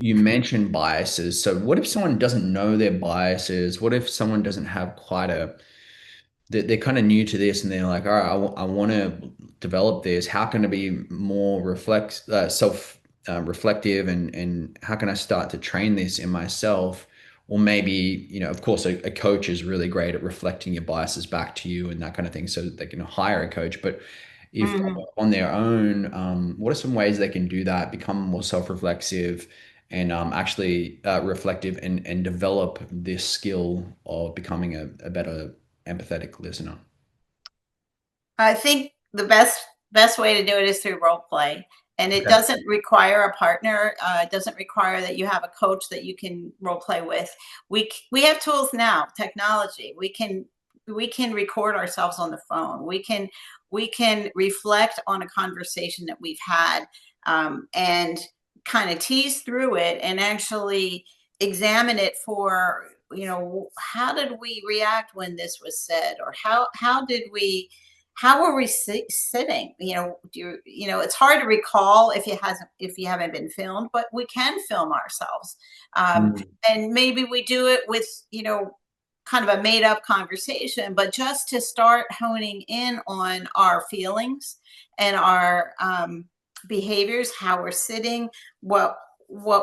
you mentioned biases. So what if someone doesn't know their biases? What if someone doesn't have quite a they're kind of new to this and they're like, all right, I want to develop this. How can I be more self reflective and how can I start to train this in myself? Or maybe, of course, a coach is really great at reflecting your biases back to you and that kind of thing, so that they can hire a coach. But if Mhm. on their own, what are some ways they can do that, become more self-reflexive and actually reflective and develop this skill of becoming a better empathetic listener? I think the best way to do it is through role play, and it Okay. doesn't require a partner. It doesn't require that you have a coach that you can role play with. We have tools now, technology. We can record ourselves on the phone. We can reflect on a conversation that we've had, and kind of tease through it and actually examine it for, how did we react when this was said, or how are we sitting? It's hard to recall if you haven't been filmed, but we can film ourselves, um, Mm, and maybe we do it with, kind of a made up conversation, but just to start honing in on our feelings and our behaviors, how we're sitting, what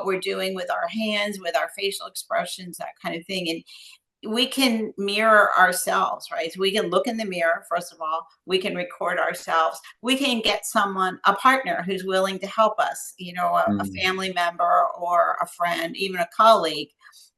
we're doing with our hands, with our facial expressions, that kind of thing. And we can mirror ourselves, right? So we can look in the mirror, first of all, we can record ourselves, we can get a partner who's willing to help us, a mm, family member or a friend, even a colleague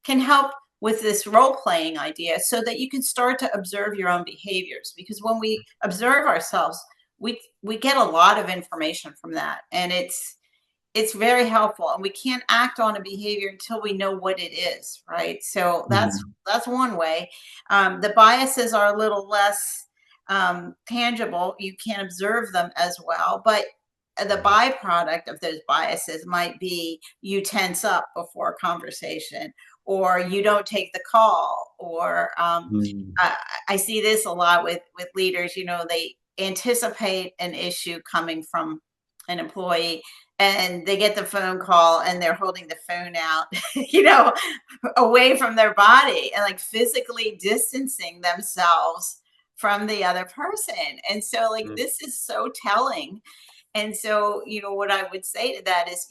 can help with this role playing idea so that you can start to observe your own behaviors. Because when we observe ourselves, we get a lot of information from that, and it's very helpful, and we can't act on a behavior until we know what it is, right? So mm, that's one way. The biases are a little less tangible. You can't observe them as well, but the byproduct of those biases might be you tense up before a conversation, or you don't take the call, or mm, I, I see this a lot with leaders. They anticipate an issue coming from an employee, and they get the phone call and they're holding the phone out, you know, away from their body, and like physically distancing themselves from the other person. And so, like, mm, this is so telling. And so, what I would say to that is,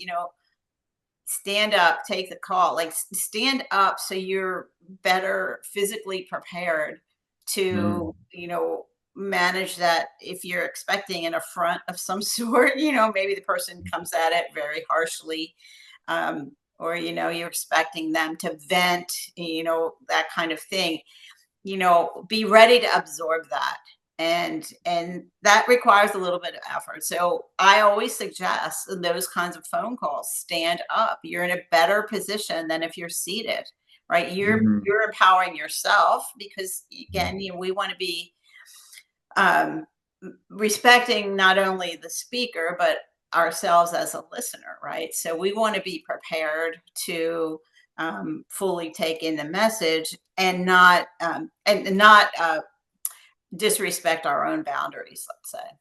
stand up, take the call, like stand up so you're better physically prepared to, mm, manage that. If you're expecting an affront of some sort, maybe the person comes at it very harshly, or, you're expecting them to vent, that kind of thing. Be ready to absorb that. And that requires a little bit of effort. So I always suggest in those kinds of phone calls, stand up. You're in a better position than if you're seated, right? you're mm, you're empowering yourself, because mm. again, we want to be um respecting not only the speaker but ourselves as a listener, right? So we want to be prepared to fully take in the message, and not disrespect our own boundaries, let's say.